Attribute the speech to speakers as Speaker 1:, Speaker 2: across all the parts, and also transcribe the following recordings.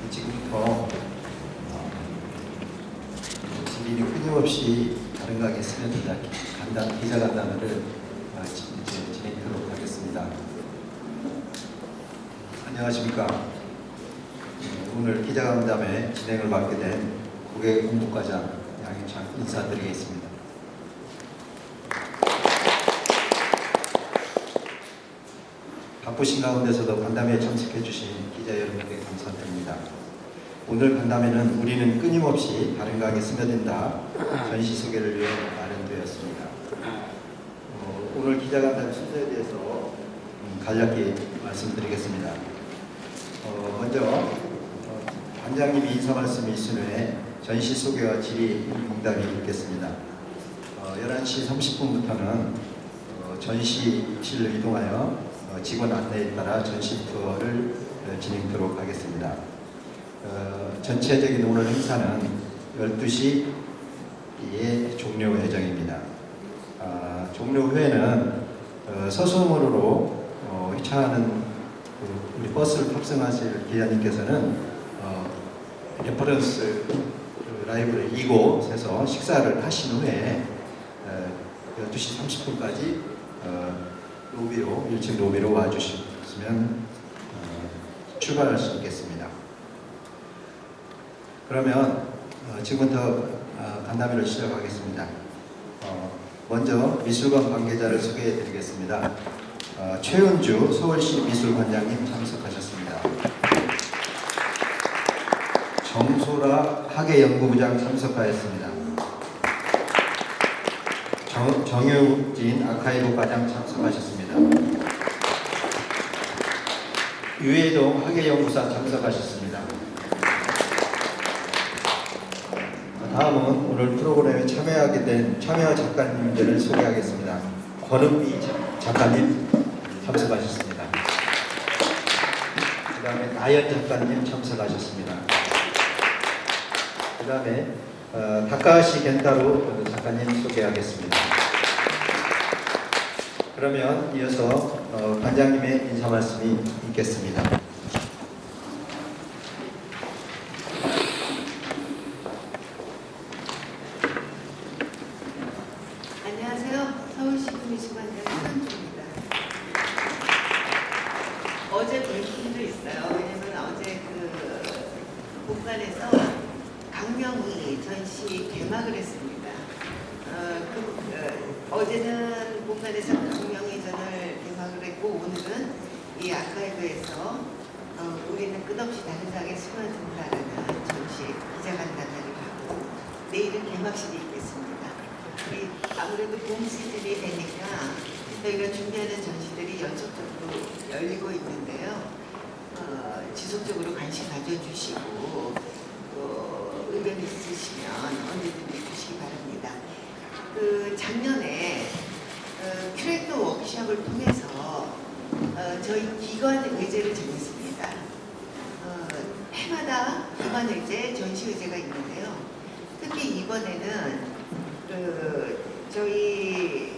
Speaker 1: 지금부터 질의를 끊임없이 다른 가게 스며든다 기자간담회를 진행하도록 하겠습니다. 안녕하십니까. 오늘 기자간담회 진행을 맡게 된 고객홍보과장 양희창 인사드리겠습니다. 바쁘신 가운데서도 간담회에 참석해 주신 기자 여러분께 감사드립니다. 오늘 간담회는 우리는 끊임없이 다른 가게 스며든다 전시 소개를 위해 마련되었습니다. 오늘 기자간담회 순서에 대해서 간략히 말씀드리겠습니다. 먼저 관장님이 인사 말씀이 있은 후에 전시 소개와 질의 응답이 있겠습니다. 11시 30분부터는 전시실로 이동하여 직원 안내에 따라 전시 투어를 진행하도록 하겠습니다. 전체적인 오늘 행사는 12시에 종료 예정입니다. 종료 후에는 서수원으로 회차하는 우리 버스를 탑승하실 기자님께서는 레퍼런스 라이브를 이곳에서 식사를 하신 후에 12시 30분까지 로비로 1층 로비로 와주시면 출발할 수 있겠습니다. 그러면 지금부터 간담회를 시작하겠습니다. 먼저 미술관 관계자를 소개해 드리겠습니다. 최은주 서울시 미술관장님 참석하셨습니다. 정소라 학예연구부장 참석하였습니다. 정유진 아카이브 과장 참석하셨습니다. 유해동 학예연구사 참석하셨습니다. 다음은 오늘 프로그램에 참여하게 된 참여 작가님들을 소개하겠습니다. 권은미 작가님 참석하셨습니다. 그 다음에 나연 작가님 참석하셨습니다. 그 다음에 다카하시 겐타로 작가님 소개하겠습니다. 그러면 이어서 관장님의 인사 말씀이 있겠습니다.
Speaker 2: 안녕하세요. 서울시 미술관장 최은주입니다. 어제 뵐 분도 있어요. 왜냐면 어제 본관에서 강명희 전시 개막을 했습니다. 어제는 본관에서 강명희 전을 개막을 했고 오늘은 이 아카이브에서 우리는 끝없이 다른 가게 스며든다라는 전시 기자간담회를 하고 내일은 개막식이 있겠습니다. 우리 아무래도 봄 시즌이 되니까 저희가 준비하는 전시들이 연속적으로 열리고 있는데요. 지속적으로 관심 가져주시고 의견 있으시면 언제든지 주시기 바랍니다. 작년에 큐레이터 워크숍을 통해서 저희 기관 의제를 정했습니다. 해마다 기관 의제, 전시 의제가 있는데요. 특히 이번에는 저희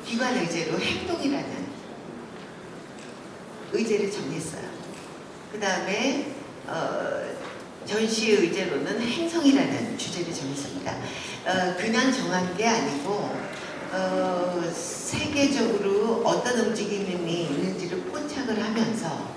Speaker 2: 기관 의제로 행동이라는 의제를 정했어요. 그 다음에 전시 의제로는 행성이라는 주제를 정했습니다. 그냥 정한 게 아니고 세계적으로 어떤 움직임이 있는지를 포착을 하면서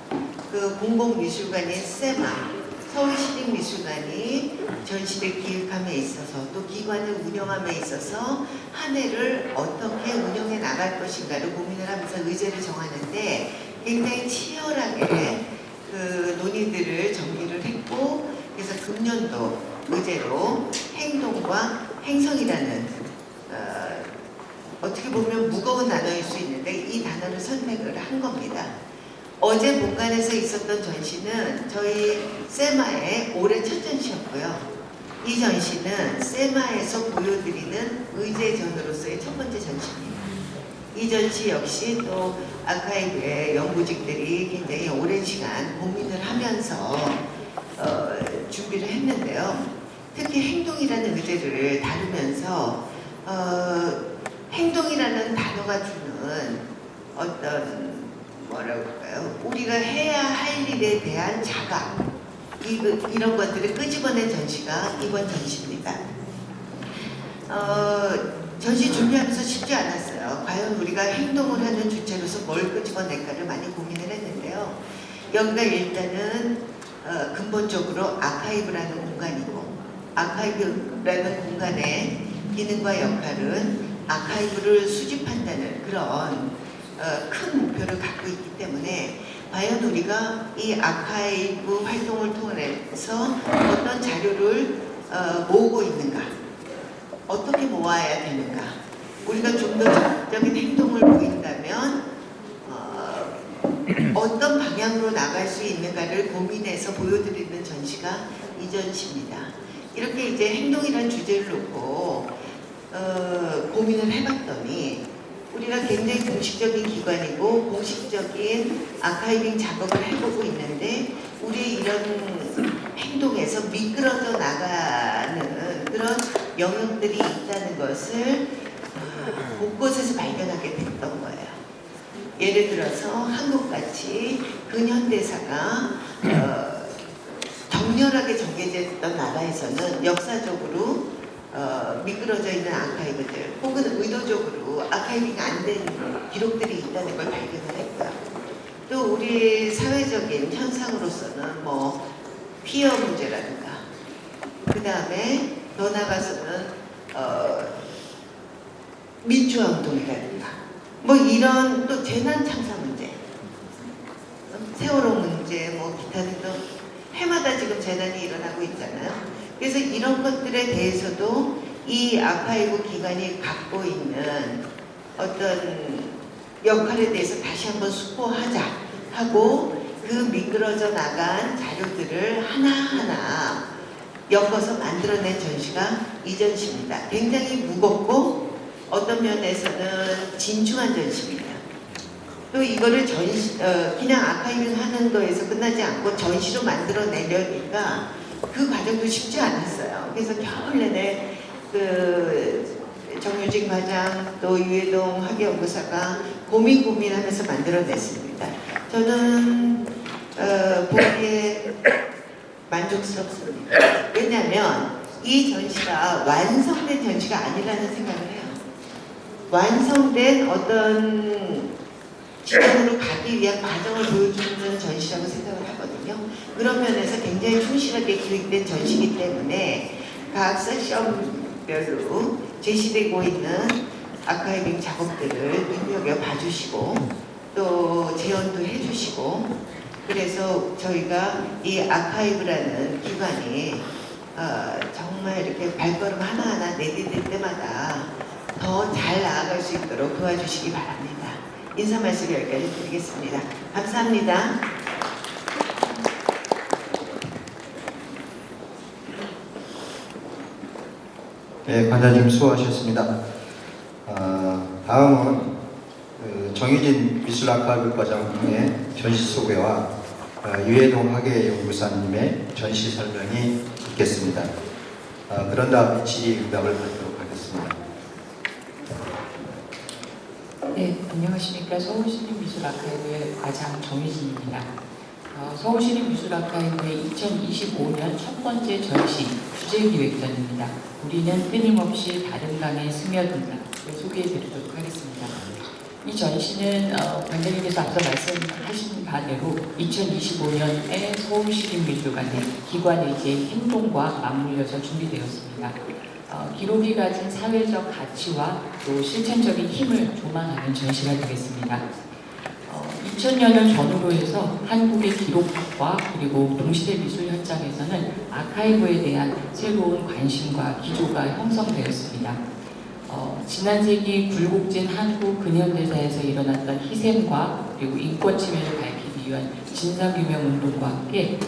Speaker 2: 공공미술관의 세마, 서울시립미술관이 전시를 기획함에 있어서 또 기관을 운영함에 있어서 한 해를 어떻게 운영해 나갈 것인가를 고민을 하면서 의제를 정하는데 굉장히 치열하게 논의들을 정리를 했고 그래서 금년도 의제로 행동과 행성이라는 어떻게 보면 무거운 단어일 수 있는데 이 단어를 선택을 한 겁니다. 어제 본관에서 있었던 전시는 저희 세마의 올해 첫 전시였고요. 이 전시는 세마에서 보여드리는 의제전으로서의 첫 번째 전시입니다. 이 전시 역시 또 아카이브의 연구직들이 굉장히 오랜 시간 고민을 하면서 준비를 했는데요. 특히 행동이라는 의제를 다루면서 행동이라는 단어가 주는 어떤 뭐라고 할까요? 우리가 해야 할 일에 대한 자각, 이런 것들을 끄집어낸 전시가 이번 전시입니다. 전시 준비하면서 쉽지 않았어요. 과연 우리가 행동을 하는 주체로서 뭘 끄집어낼까를 많이 고민을 했는데요. 여기가 일단은 근본적으로 아카이브라는 공간이고, 아카이브라는 공간의 기능과 역할은 아카이브를 수집한다는 그런 큰 목표를 갖고 있기 때문에 과연 우리가 이 아카이브 활동을 통해서 어떤 자료를 모으고 있는가, 어떻게 모아야 되는가, 우리가 좀 더 적극적인 행동을 보인다면 어떤 방향으로 나갈 수 있는가를 고민해서 보여드리는 전시가 이 전시입니다. 이렇게 이제 행동이라는 주제를 놓고 고민을 해봤더니 우리가 굉장히 공식적인 기관이고 공식적인 아카이빙 작업을 해보고 있는데 우리 이런 행동에서 미끄러져 나가는 그런 영역들이 있다는 것을 곳곳에서 발견하게 됐던 거예요. 예를 들어서 한국같이 근현대사가 격렬하게 정해졌던 나라에서는 역사적으로 미끄러져 있는 아카이브들 혹은 의도적으로 아카이빙 안 된 기록들이 있다는 걸 발견을 했고요. 또 우리 사회적인 현상으로서는 뭐 피어 문제라든가 그 다음에 더 나아가서는 민주화운동이라든가 뭐 이런 또 재난참사 문제, 세월호 문제, 뭐 기타 등등 해마다 지금 재난이 일어나고 있잖아요. 그래서 이런 것들에 대해서도 이 아카이브 기관이 갖고 있는 어떤 역할에 대해서 다시 한번 숙고하자 하고 그 미끄러져 나간 자료들을 하나하나 엮어서 만들어낸 전시가 이 전시입니다. 굉장히 무겁고 어떤 면에서는 진중한 전시입니다. 또 이거를 그냥 아카이빙 하는 거에서 끝나지 않고 전시로 만들어내려니까 그 과정도 쉽지 않았어요. 그래서 겨울 내내 정유진 과장 또 유해동 학예연구사가 고민하면서 만들어냈습니다. 저는 보기에 만족스럽습니다. 왜냐하면 이 전시가 완성된 전시가 아니라는 생각을 해요. 완성된 어떤 지점으로 가기 위한 과정을 보여주는 전시라고 생각을 하거든요. 그런 면에서 굉장히 충실하게 기획된 전시이기 때문에 각 섹션별로 제시되고 있는 아카이빙 작업들을 눈여겨 봐주시고 또 제언도 해주시고 그래서 저희가 이 아카이브라는 기관이 정말 이렇게 발걸음 하나하나 내디딜 때마다 더 잘 나아갈 수 있도록 도와주시기 바랍니다. 인사 말씀 여기까지 드리겠습니다. 감사합니다.
Speaker 1: 네, 관장님 수고하셨습니다. 다음은 정유진 미술아카이브 과장의 전시 소개와 유해동 학예연구사님의 전시 설명이 있겠습니다. 그런 다음 질의응답을 받도록 하겠습니다.
Speaker 3: 네, 안녕하십니까. 서울시립미술아카이브의 과장 정유진입니다. 서울시립미술아카이브의 2025년 첫 번째 전시 주제기획전입니다. 우리는 끊임없이 다른 강에 스며든다를 소개해드리도록 하겠습니다. 이 전시는 관장님께서 앞서 말씀하신 바대로 2025년에 서울시립미술관의 기관의 이제 행동과 맞물려서 준비되었습니다. 기록이 가진 사회적 가치와 또 실천적인 힘을 조망하는 전시가 되겠습니다. 2000년을 전후로 해서 한국의 기록학과 그리고 동시대 미술 현장에서는 아카이브에 대한 새로운 관심과 기조가 형성되었습니다. 지난 세기 굴곡진 한국 근현대사에서 일어났던 희생과 그리고 인권 침해를 밝히기 위한 진상규명 운동과 함께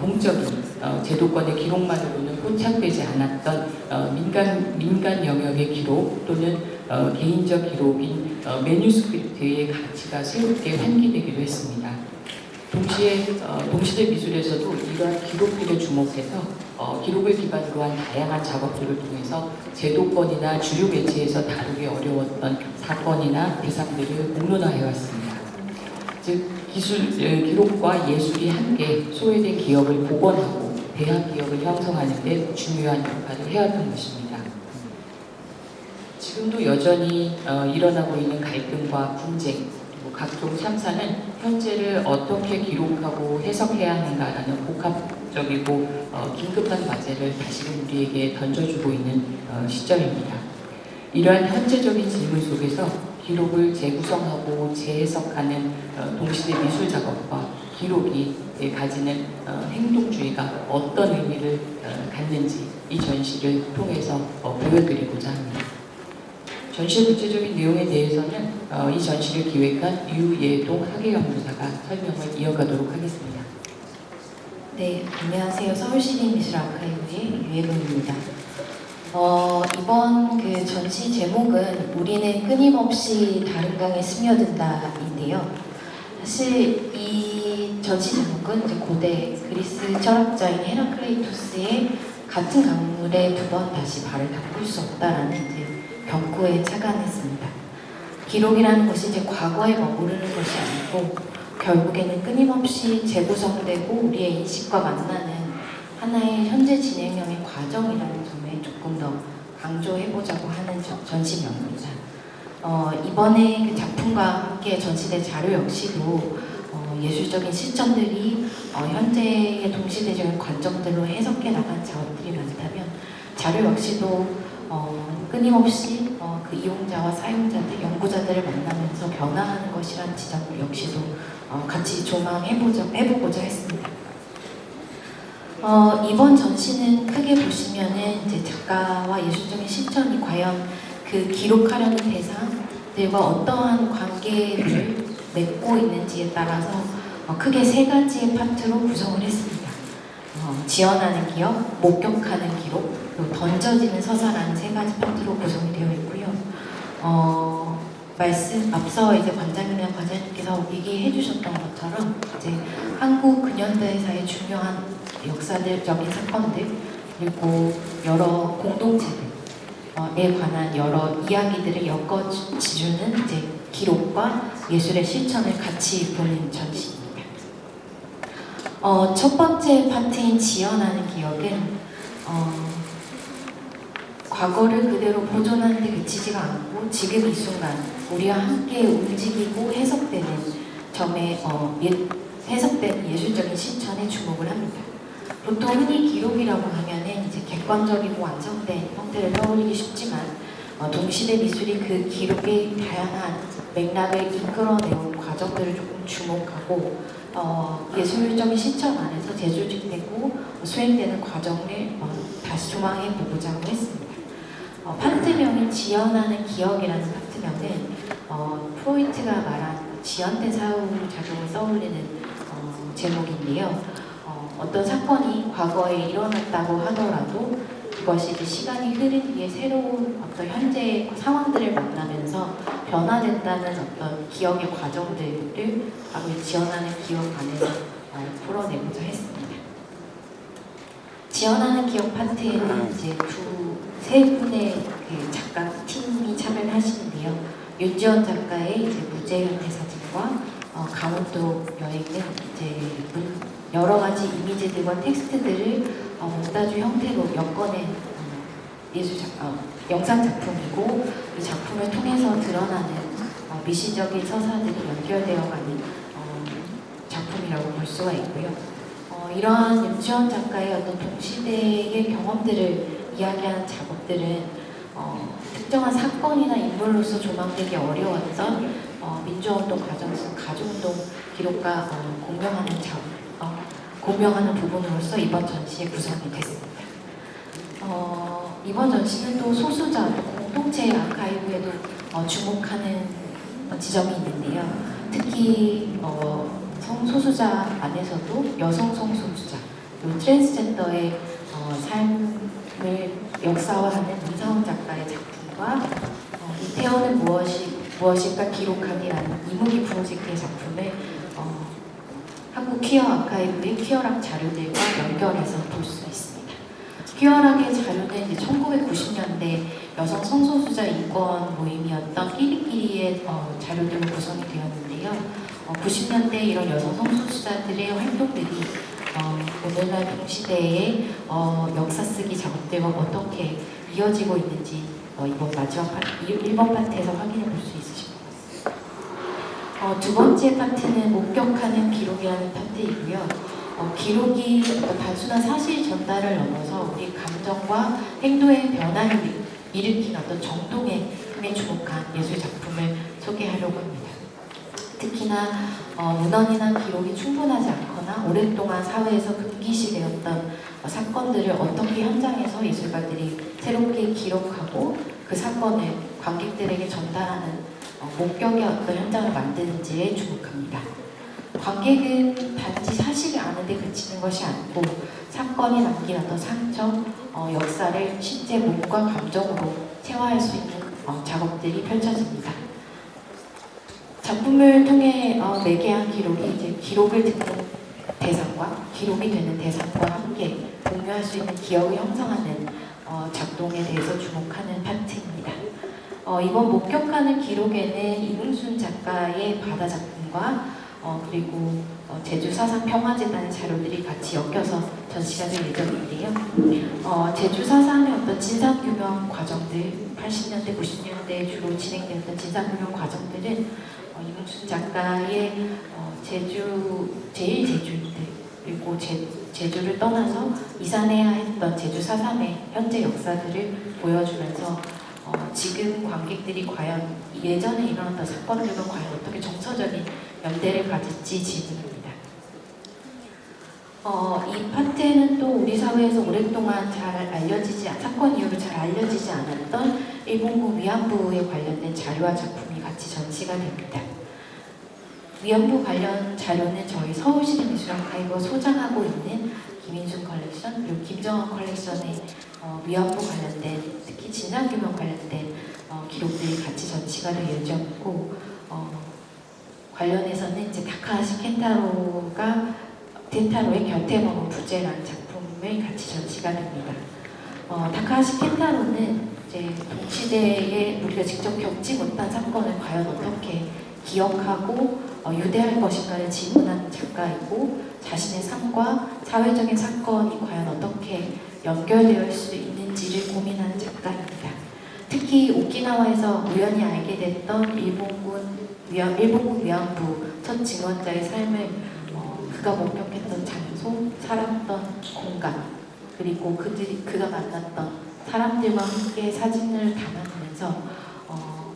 Speaker 3: 공적인 제도권의 기록만으로는 포착되지 않았던 민간 영역의 기록 또는 개인적 기록인 매뉴스크립트의 가치가 새롭게 환기되기도 했습니다. 동시에 동시대 미술에서도 이러한 기록들에 주목해서 기록을 기반으로 한 다양한 작업들을 통해서 제도권이나 주류 매체에서 다루기 어려웠던 사건이나 대상들을 공론화해왔습니다. 즉 기록과 예술이 함께 소외된 기업을 복원하고 대학 기업을 형성하는 데 중요한 역할을 해왔던 것입니다. 지금도 여전히 일어나고 있는 갈등과 분쟁, 그리고 각종 참사는 현재를 어떻게 기록하고 해석해야 하는가라는 복합적이고 긴급한 과제를 다시금 우리에게 던져주고 있는 시점입니다. 이러한 현재적인 질문 속에서 기록을 재구성하고 재해석하는 동시대 미술 작업과 기록이 가지는 행동주의가 어떤 의미를 갖는지 이 전시를 통해서 보여드리고자 합니다. 전시의 구체적인 내용에 대해서는 이 전시를 기획한 유예동 학예연구사가 설명을 이어가도록 하겠습니다.
Speaker 4: 네, 안녕하세요. 서울시립미술아카이브의 유예동입니다. 이번 그 전시 제목은 우리는 끊임없이 다른 강에 스며든다인데요. 사실 이 전시 제목은 이제 고대 그리스 철학자인 헤라클레이토스의 같은 강물에 두 번 다시 발을 담글 수 없다라는 이제 경고에 착안했습니다. 기록이라는 것이 이제 과거에 머무르는 것이 아니고 결국에는 끊임없이 재구성되고 우리의 인식과 만나는 하나의 현재 진행형의 과정이라는 점에 조금 더 강조해보자고 하는 전시명입니다. 이번에 그 작품과 함께 전시된 자료 역시도 예술적인 시점들이 현재의 동시대적인 관점들로 해석해 나간 작업들이 많다면 자료 역시도 끊임없이 그 이용자와 사용자들, 연구자들을 만나면서 변화하는 것이라는 지점을 역시도 같이 조망해보고자 했습니다. 이번 전시는 크게 보시면은 이제 작가와 예술적인 실천이 과연 그 기록하려는 대상들과 어떠한 관계를 맺고 있는지에 따라서 크게 세 가지의 파트로 구성을 했습니다. 지원하는 기억, 목격하는 기록, 그리고 던져지는 서사라는 세 가지 파트로 구성이 되어 있고요. 앞서 이제 관장님이나 과장님께서 얘기해 주셨던 것처럼 이제 한국 근현대사의 중요한 역사적인 사건들 그리고 여러 공동체들에 관한 여러 이야기들을 엮어지주는 이제 기록과 예술의 실천을 같이 보는 전시입니다. 첫 번째 파트인 지연하는 기억은 과거를 그대로 보존하는 데 그치지가 않고 지금 이 순간 우리와 함께 움직이고 해석되는 점에 해석되는 예술적인 실천에 주목을 합니다. 보통 흔히 기록이라고 하면은 이제 객관적이고 완성된 형태를 떠올리기 쉽지만 동시대 미술이 그 기록의 다양한 맥락을 이끌어내온 과정들을 조금 주목하고 예술적인 실천 안에서 재조직되고 수행되는 과정을 다시 조망해 보고자 했습니다. 파트명인 지연하는 기억이라는 파트명은 프로이트가 말한 지연된 사후작용을 떠올리는 제목인데요. 어떤 사건이 과거에 일어났다고 하더라도 그것이 이제 시간이 흐른 뒤에 새로운 어떤 현재의 상황들을 만나면서 변화된다는 어떤 기억의 과정들을 바로 지연하는 기억 안에서 풀어내고자 했습니다. 지연하는 기억 파트에는 이제 세 분의 그 작가 팀이 참여를 하시는데요. 윤지원 작가의 이제 무제현의 사진과 강원도 여행은 이제 여러 가지 이미지들과 텍스트들을 몬타주 형태로 엮어낸 영상 작품이고 이 작품을 통해서 드러나는 미시적인 서사들이 연결되어가는 작품이라고 볼 수가 있고요. 이러한 윤지원 작가의 어떤 동시대의 경험들을 이야기하는 작업들은 특정한 사건이나 인물로서 조망되기 어려웠던 민주화운동 과정에서 가족운동 기록과 공명하는 부분으로서 이번 전시에 구성이 됐습니다. 이번 전시는 또 소수자, 공동체 아카이브에도 주목하는 지점이 있는데요. 특히 성소수자 안에서도 여성 성소수자, 그리고 트랜스젠더의 삶을 역사화하는 문상훈 작가의 작품과 이태원은 무엇일까 기록하기라는 이무기 프로젝트의 작품을 한국 퀴어 아카이브의 퀴어락 자료들과 연결해서 볼 수 있습니다. 퀴어락의 자료는 이제 1990년대 여성 성소수자 인권 모임이었던 끼리끼리의 자료들로 구성이 되었는데요. 90년대 이런 여성 성소수자들의 활동들이 오늘날 동시대의 역사 쓰기 작업들과 어떻게 이어지고 있는지 이번 마지막 1번 파트에서 확인해 볼 수 있으실 것 같습니다. 두 번째 파트는 목격하는 기록이라는 파트이고요. 기록이 어떤 단순한 사실 전달을 넘어서 우리 감정과 행동의 변화를 일으킨 어떤 정동의 힘에 주목한 예술 작품을 소개하려고 합니다. 특히나 문헌이나 기록이 충분하지 않거나 오랫동안 사회에서 금기시되었던 사건들을 어떻게 현장에서 예술가들이 새롭게 기록하고 그 사건을 관객들에게 전달하는 목격의 어떤 현장을 만드는지에 주목합니다. 관객은 단지 사실을 아는 데 그치는 것이 아니고 사건이 남긴 어떤 상처, 역사를 실제 몸과 감정으로 체화할 수 있는 작업들이 펼쳐집니다. 작품을 통해 매개한 기록이 이제 기록을 듣는 대상과 기록이 되는 대상과 함께 공유할 수 있는 기억을 형성하는 작동에 대해서 주목하는 파트입니다. 이번 목격하는 기록에는 이문순 작가의 바다 작품과 그리고 제주 사상 평화재단의 자료들이 같이 엮여서 전시가 될 예정인데요. 제주 사상의 어떤 진상규명 과정들, 80년대, 90년대 주로 진행되었던 진상규명 과정들은 이문순 작가의 제일 제주인들 그리고 제주를 떠나서 이산해야 했던 제주 사삼의 현재 역사들을 보여주면서 지금 관객들이 과연 예전에 일어났던 사건들과 과연 어떻게 정서적인 연대를 가질지 질문합니다. 이 파트에는 또 우리 사회에서 오랫동안 사건 이후로 잘 알려지지 않았던 일본군 위안부에 관련된 자료와 작품이 같이 전시가 됩니다. 위안부 관련 자료는 저희 서울시립미술아카이브가 소장하고 있는 김인순 컬렉션 그리고 김정환 컬렉션의 위안부 관련된 특히 진상규명 관련된 기록들이 같이 전시가 될 예정이고 관련해서는 이제 다카하시 켄타로의 곁에 머문 부재라는 작품을 같이 전시가 됩니다. 다카하시 켄타로는 이제 동시대에 우리가 직접 겪지 못한 사건을 과연 어떻게 기억하고 유대할 것인가를 질문하는 작가이고 자신의 삶과 사회적인 사건이 과연 어떻게 연결되어 있을 수 있는지를 고민하는 작가입니다. 특히 오키나와에서 우연히 알게 됐던 일본군 위안부 첫 증언자의 삶을 그가 목격했던 장소, 살았던 공간 그리고 그가 만났던 사람들과 함께 사진을 담아내면서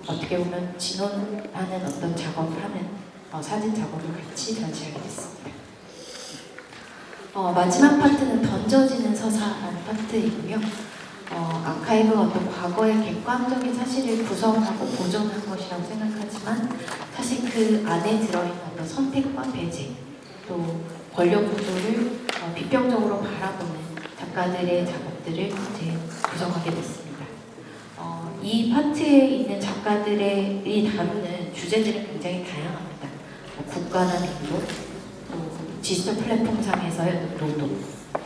Speaker 4: 어떻게 보면 진원하는 어떤 작업을 하는 사진 작업을 같이 전시하게 됐습니다. 마지막 파트는 던져지는 서사라는 파트이고요. 아카이브가 어떤 과거의 객관적인 사실을 구성하고 보존한 것이라고 생각하지만 사실 그 안에 들어있는 어떤 선택과 배제 또 권력 구조를 비평적으로 바라보는 작가들의 작업들을 이제 구성하게 됐습니다. 이 파트에 있는 작가들이 다루는 주제들이 굉장히 다양합니다. 국가나 민족, 또 디지털 플랫폼상에서의 노동,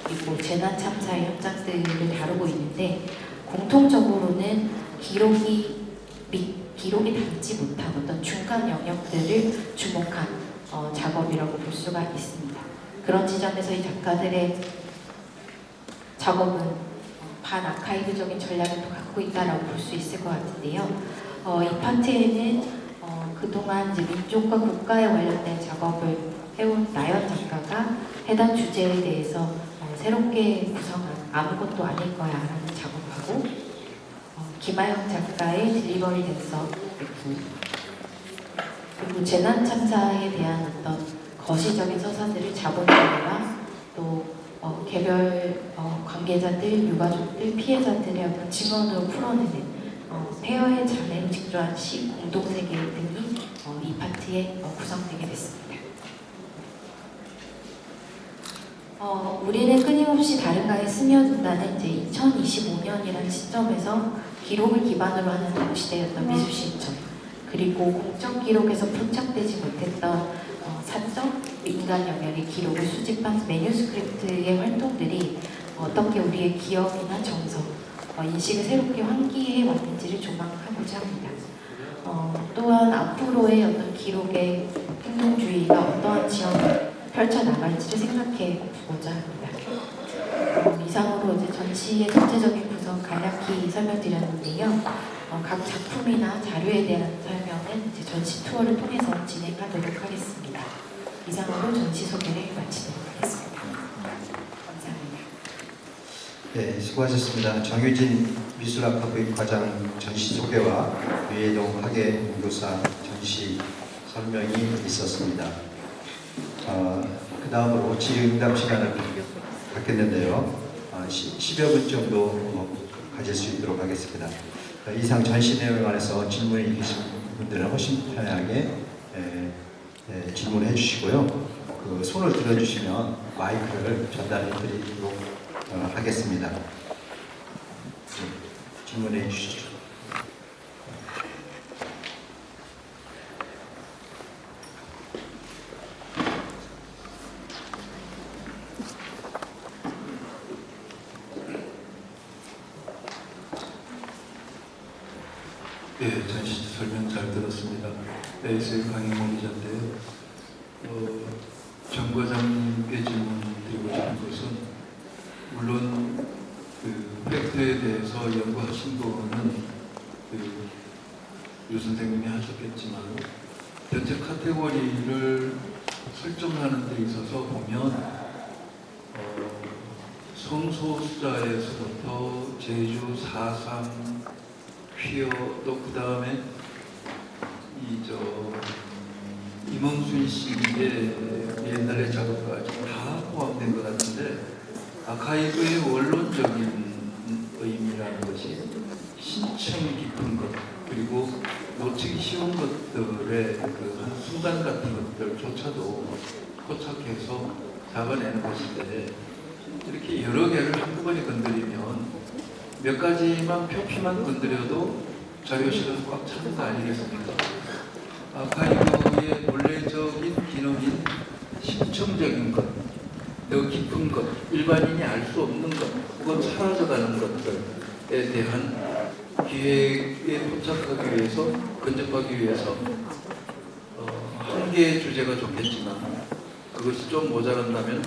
Speaker 4: 그리고 재난 참사의 현장들을 다루고 있는데 공통적으로는 기록이 담지 못한 어떤 중간 영역들을 주목한 작업이라고 볼 수가 있습니다. 그런 지점에서 이 작가들의 작업은 반아카이브적인 전략을 또 갖고 있다라고 볼 수 있을 것 같은데요. 이 파트에는 그동안 이제 민족과 국가에 관련된 작업을 해온 나연 작가가 해당 주제에 대해서 새롭게 구성한 아무것도 아닐 거야 라는 작업하고 김하영 작가의 딜리버리 댄서 그리고 재난 참사에 대한 어떤 거시적인 서사들을 자본주의와 또 개별 관계자들, 유가족들, 피해자들의 어떤 증언으로 풀어내는 폐허의 잔해를 직조한 시 공동세계 등이 이 파트에 구성되게 됐습니다. 우리는 끊임없이 다른가에 스며든다는 이제 2025년이라는 시점에서 기록을 기반으로 하는 동시대였던 미술 실천 그리고 공적 기록에서 포착되지 못했던 사적 인간 영역의 기록을 수집한 매뉴스크립트의 활동들이 어떻게 우리의 기억이나 정서, 인식을 새롭게 환기해 왔는지를 조망하고자 합니다. 또한 앞으로의 어떤 기록의 행동주의가 어떠한 지형을 펼쳐 나갈지를 생각해 보고자 합니다. 이상으로 이제 전시의 전체적인 구성 간략히 설명드렸는데요. 각 작품이나 자료에 대한 설명은 이제 전시 투어를 통해서 진행하도록 하겠습니다. 이상으로 전시 소개를 마치도록 하겠습니다. 감사합니다.
Speaker 1: 네, 수고하셨습니다. 정유진 미술학과부의 과장 전시 소개와 유해동 학예연구사 전시 설명이 있었습니다. 그 다음으로 질의응답 시간을 갖겠는데요. 10여 분 정도 가질 수 있도록 하겠습니다. 이상 전시 내용에 관해서 질문이 계신 분들은 훨씬 편하게 질문해 주시고요. 그 손을 들어주시면 마이크를 전달해 드리도록 하겠습니다. 질문해 주시죠.
Speaker 5: 네, 전시 설명 잘 들었습니다. ASL 강영호 기자인데요. 정 과장님께 질문드리고 싶은 것은 물론 그 팩트에 대해서 연구하신 거는 유 선생님이 하셨겠지만 전체 카테고리를 설정하는 데 있어서 보면 성소수자에서부터 제주, 4.3, 퀴어 또 그 다음에 임흥순 씨의 옛날의 작업까지 다 포함된 것 같은데 아카이브의 원론적인 의미라는 것이 신청 깊은 것 그리고 놓치기 쉬운 것들의 그 한순간 같은 것들조차도 포착해서 잡아내는 것인데 이렇게 여러 개를 한꺼번에 건드리면 몇 가지만 표피만 건드려도 자료실은 꽉 차는 거 아니겠습니까? 아카이브의 본래적인 기능인 심층적인 것, 더 깊은 것, 일반인이 알 수 없는 것, 혹은 사라져가는 것들에 대한 기획에 도착하기 위해서, 근접하기 위해서 한 개의 주제가 좋겠지만 그것이 좀 모자란다면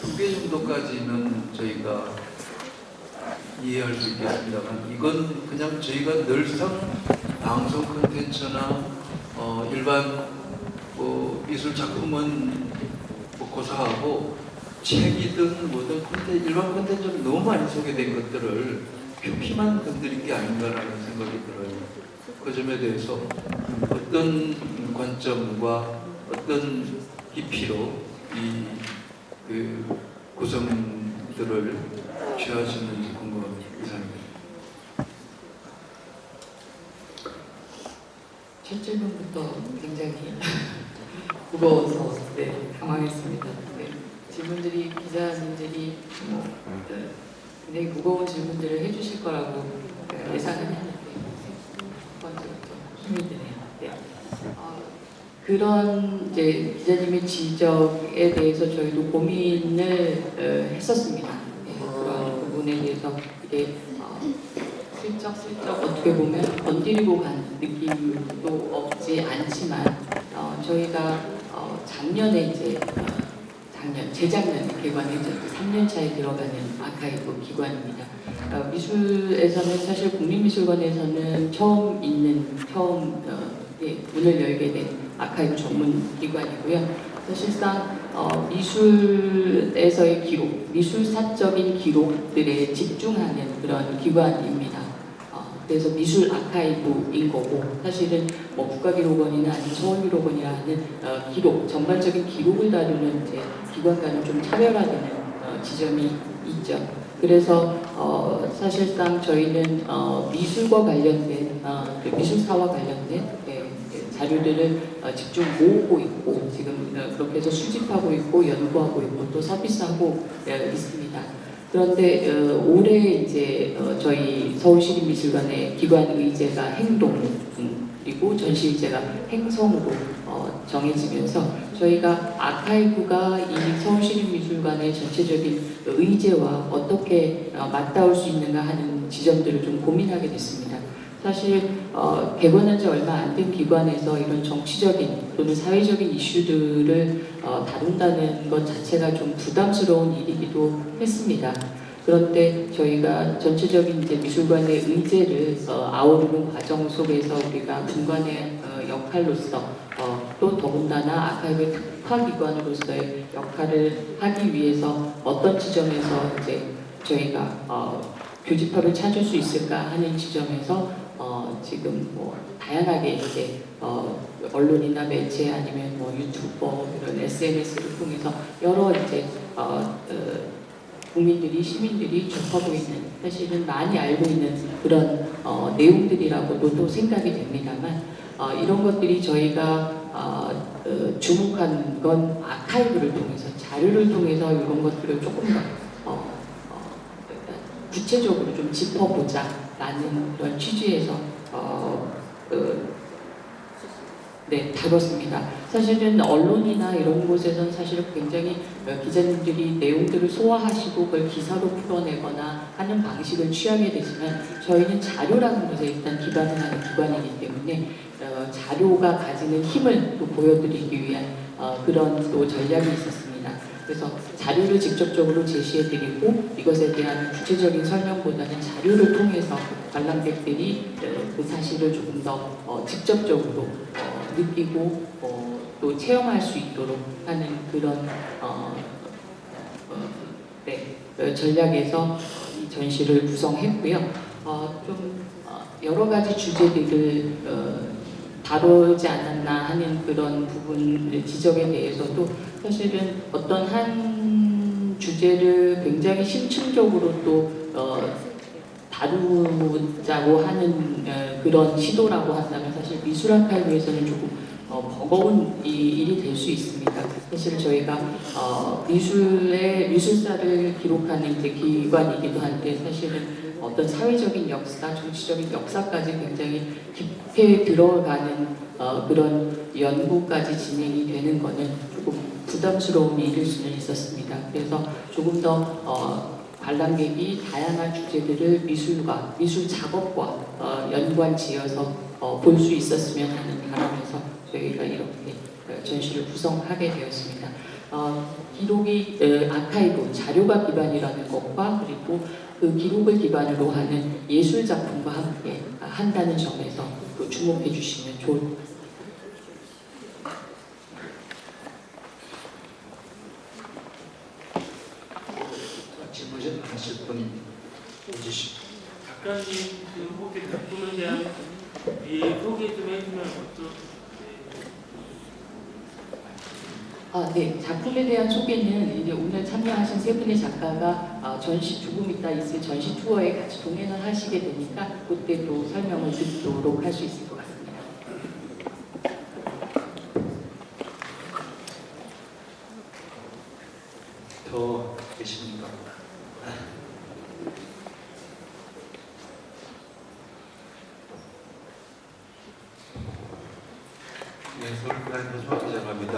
Speaker 5: 2개 정도까지는 저희가 이해할 수 있겠습니다만 이건 그냥 저희가 늘상 방송 콘텐츠나 일반 미술 작품은 고사하고 책이든 뭐든 일반 콘텐츠는 너무 많이 소개된 것들을 표피만 건드린 게 아닌가라는 생각이 들어요. 그 점에 대해서 어떤 관점과 어떤 깊이로 이 구성들을 취하시는지 궁금합니다. 이상입니다.
Speaker 3: 첫 질문부터 굉장히 무거워서 당황했습니다. 질문들이 기자님들이 굉장히 무거운 질문들을 해주실 거라고 예상은 했는데 첫 번째부터 힘이 드네요. 그런 이제 기자님의 지적에 대해서 저희도 고민을 했었습니다. 그런 부분에 대해서 이게 슬쩍 어떻게 보면 건드리고 간 느낌도 없지 않지만 저희가 작년에 이제 재작년에 개관했죠. 3년차에 들어가는 아카이브 기관입니다. 미술에서는 사실 국립미술관에서는 처음 문을 열게 된 아카이브 전문 기관이고요. 사실상 미술에서의 기록, 미술사적인 기록들에 집중하는 그런 기관입니다. 그래서 미술 아카이브인 거고 사실은 뭐 국가기록원이나 아니면 서울기록원이라는 기록, 전반적인 기록을 다루는 이제 기관과는 좀 차별화되는 지점이 있죠. 그래서 사실상 저희는 미술과 관련된 미술사와 관련된 자료들을 집중 모으고 있고 지금 그렇게 해서 수집하고 있고 연구하고 있고 또 서비스하고 있습니다. 그런데 올해 이제 저희 서울시립미술관의 기관 의제가 행동 그리고 전시 의제가 행성으로 정해지면서 저희가 아카이브가 이 서울시립미술관의 전체적인 의제와 어떻게 맞닿을 수 있는가 하는 지점들을 좀 고민하게 됐습니다. 사실 개관한 지 얼마 안 된 기관에서 이런 정치적인 또는 사회적인 이슈들을 다룬다는 것 자체가 좀 부담스러운 일이기도 했습니다. 그런데 저희가 전체적인 이제 미술관의 의제를 아우르는 과정 속에서 우리가 분관의 역할로서 또 더군다나 아카이브 특화기관으로서의 역할을 하기 위해서 어떤 지점에서 이제 저희가 교집합을 찾을 수 있을까 하는 지점에서 지금 뭐 다양하게 이제 언론이나 매체 아니면 뭐 유튜버 이런 SNS를 통해서 여러 이제 국민들이 시민들이 접하고 있는 사실은 많이 알고 있는 그런 내용들이라고도 또 생각이 됩니다만 이런 것들이 저희가 주목하는 건 아카이브를 통해서 자료를 통해서 이런 것들을 조금 더 구체적으로 좀 짚어보자라는 그런 취지에서 다뤘습니다. 사실은 언론이나 이런 곳에서는 사실은 굉장히 기자님들이 내용들을 소화하시고 그걸 기사로 풀어내거나 하는 방식을 취하게 되지만 저희는 자료라는 것에 일단 기반을 하는 기관이기 때문에 자료가 가지는 힘을 또 보여드리기 위한 그런 또 전략이 있었습니다. 그래서 자료를 직접적으로 제시해드리고 이것에 대한 구체적인 설명보다는 자료를 통해서 관람객들이 그 사실을 조금 더 직접적으로 느끼고 또 체험할 수 있도록 하는 그런 전략에서 이 전시를 구성했고요. 좀 여러 가지 주제들을 다루지 않았나 하는 그런 부분 지적에 대해서도 사실은 어떤 한 주제를 굉장히 심층적으로 또 다루자고 하는 그런 시도라고 한다면 사실 미술 아카이브에서는 조금 버거운 일이 될 수 있습니다. 사실 저희가 미술사를 기록하는 이제 기관이기도 한데 사실은 어떤 사회적인 역사, 정치적인 역사까지 굉장히 깊게 들어가는 그런 연구까지 진행이 되는 것은 조금 부담스러운 일일 수는 있었습니다. 그래서 조금 더 관람객이 다양한 주제들을 미술과 미술 작업과 연관지어서 볼 수 있었으면 하는 바람에서 저희가 이렇게 전시를 구성하게 되었습니다. 기록이 아카이브, 자료가 기반이라는 것과 그리고 그 기록을 기반으로 하는 예술 작품과 함께 한다는 점에서 또 주목해 주시면 좋을 것 같습니다.
Speaker 1: 질문하실 분 해주시죠.
Speaker 6: 작가님 그 혹시 작품에 대한 소개 좀 해주면 어떨까요?
Speaker 3: 네. 작품에 대한 소개는 이제 오늘 참여하신 세 분의 작가가 전시 조금 이따 있을 전시 투어에 같이 동행을 하시게 되니까 그때 또 설명을 듣도록 할 수 있을 것 같습니다.
Speaker 1: 더 계십니까?
Speaker 5: 네, 서울대학교 조합 기자입니다.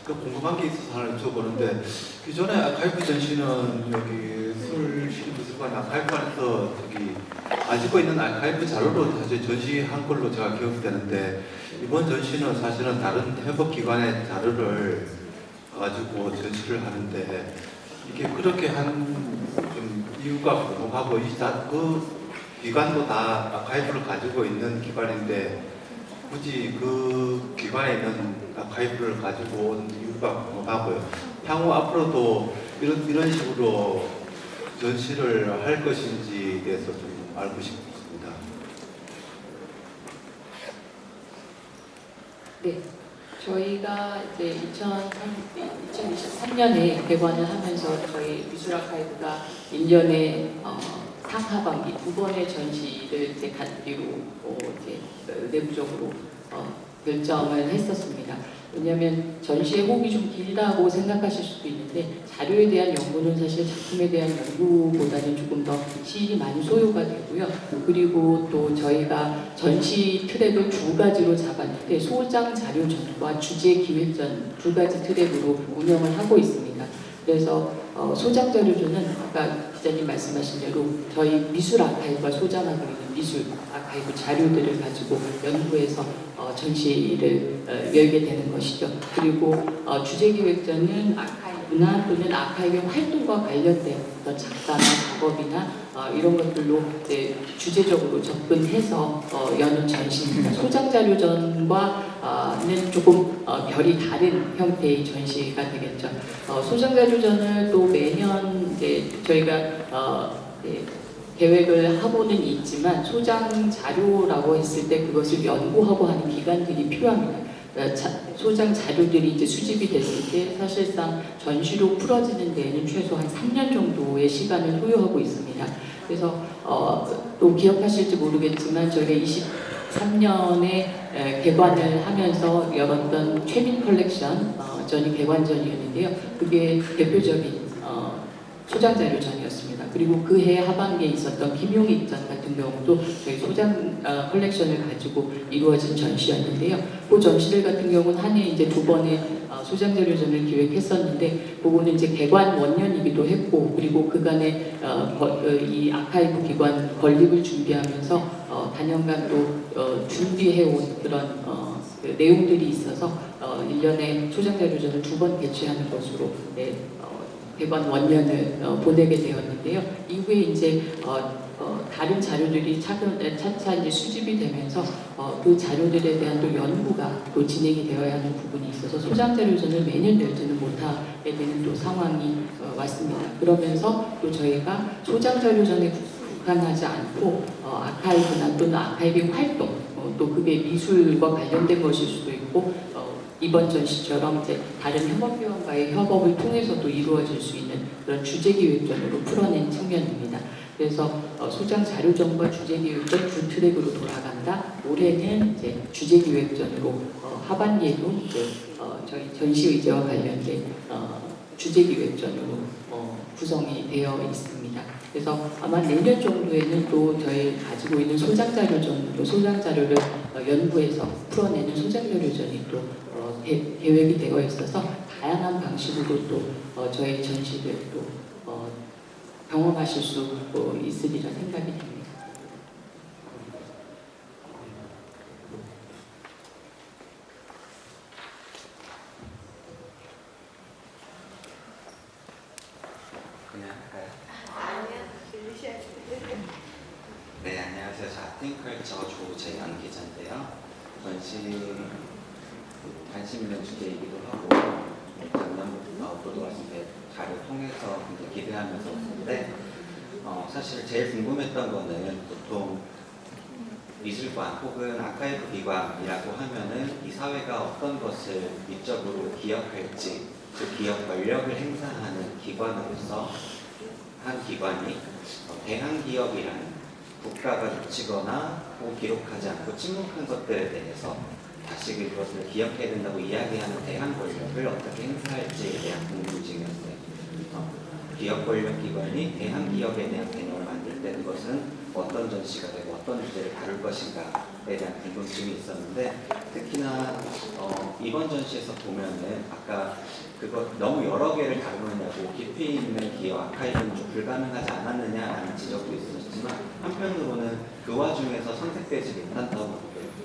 Speaker 5: 궁금한 게 있어서 하나 여쭤보는데 기존에 아카이브 전시는 여기 서울시립미술관 아카이브관에서 가지고 있는 아카이브 자료로 사실 전시한 걸로 제가 기억이 되는데 이번 전시는 사실은 다른 해법기관의 자료를 가지고 전시를 하는데 이게 그렇게 한 좀 이유가 궁금하고 그 기관도 다 아카이브를 가지고 있는 기관인데 굳이 그 기관에 있는 아카이브를 가지고 온 이유가 궁금하고요. 향후 앞으로도 이런 식으로 전시를 할 것인지에 대해서 좀 알고 싶습니다.
Speaker 3: 네. 저희가 이제 2023년에 개관을 하면서 저희 미술 아카이브가 1년에 상하반기 2번의 전시를 이제 갖기로 이제 내부적으로 결정을 했었습니다. 왜냐하면 전시의 호흡이 좀 길다고 생각하실 수도 있는데 자료에 대한 연구는 사실 작품에 대한 연구보다는 조금 더 시일이 많이 소요가 되고요. 그리고 또 저희가 전시 트랙을 두 가지로 잡았는데 소장 자료전과 주제 기획전 두 가지 트랙으로 운영을 하고 있습니다. 그래서 소장 자료조는 아까 기자님 말씀하신 대로 저희 미술 아카이브가 소장하고 있는 미술 아카이브 자료들을 가지고 연구해서 전시를 열게 되는 것이죠. 그리고 주제기획전은 아카이브나 또는 아카이브 활동과 관련된 어떤 작가나 작업이나 이런 것들로 이제 주제적으로 접근해서 여는 전시입니다. 소장 자료전과는 조금 별이 다른 형태의 전시가 되겠죠. 소장 자료전을 또 매년 이제 저희가 계획을 하고는 있지만 소장 자료라고 했을 때 그것을 연구하고 하는 기간들이 필요합니다. 소장 자료들이 이제 수집이 됐을 때 사실상 전시로 풀어지는 데에는 최소 한 3년 정도의 시간을 소요하고 있습니다. 그래서 또 기억하실지 모르겠지만 저희가 23년에 개관을 하면서 열었던 최민 컬렉션 전이 개관전이었는데요. 그게 대표적인 소장자료전이었습니다. 그리고 그해 하반기에 있었던 김용익전 같은 경우도 저희 소장 컬렉션을 가지고 이루어진 전시였는데요. 그 전시들 같은 경우는 한 해 이제 2번의 소장자료전을 기획했었는데 그거는 이제 개관 원년이기도 했고 그리고 그간에 이 아카이브 기관 건립을 준비하면서 단연간 또 준비해온 그런 그 내용들이 있어서 1년에 소장자료전을 2번 개최하는 것으로 개관 원년을 보내게 되었는데요. 이후에 이제 다른 자료들이 차차 이제 수집이 되면서 그 자료들에 대한 또 연구가 또 진행이 되어야 하는 부분이 있어서 소장 자료전을 매년 열지는 못하게 되는 또 상황이 왔습니다. 그러면서 또 저희가 소장 자료전에 국한하지 않고 아카이브나 또는 아카이빙 활동 또 그게 미술과 관련된 것일 수도 있고 이번 전시처럼 이제 다른 협업위원과의 협업을 통해서도 이루어질 수 있는 그런 주제기획전으로 풀어낸 측면입니다. 그래서 소장 자료전과 주제기획전 두 트랙으로 돌아간다. 올해는 이제 주제기획전으로 하반기에도 이제 저희 전시의제와 관련된 주제기획전으로 구성이 되어 있습니다. 그래서 아마 내년 정도에는 또 저희 가지고 있는 소장 자료를 연구해서 풀어내는 소장 자료전이 또 계획이 되어 있어서 다양한 방식으로 또 저희 전시를 또 경험하실 수 있으리라 생각이 됩니다.
Speaker 7: 그냥 할까요? 네, 안녕하세요. 저 아팅컬처 조재현 기자인데요. 전시 관심 있는 주제이기도 하고 작년부터 보도하신 자료 통해서 굉장히 기대하면서 왔는데 사실 제일 궁금했던 거는 보통 미술관 혹은 아카이브 기관이라고 하면은 이 사회가 어떤 것을 미적으로 기억할지 그 기억 권력을 행사하는 기관으로서 한 기관이 대한기업이라는 국가가 놓치거나 혹은 기록하지 않고 침묵한 것들에 대해서 다시 그것을 기억해야 된다고 이야기하는 대한 권력을 어떻게 행사할지에 대한 궁금증이었어요. 기업 권력 기관이 대한 기업에 대한 개념을 만들 때 그것은 어떤 전시가 되고 어떤 주제를 다룰 것인가에 대한 궁금증이 있었는데 특히나 이번 전시에서 보면은 아까 그거 너무 여러 개를 다루느냐고 깊이 있는 기업 아카이브는 좀 불가능하지 않았느냐라는 지적도 있었지만 한편으로는 그 와중에서 선택되지 못한다고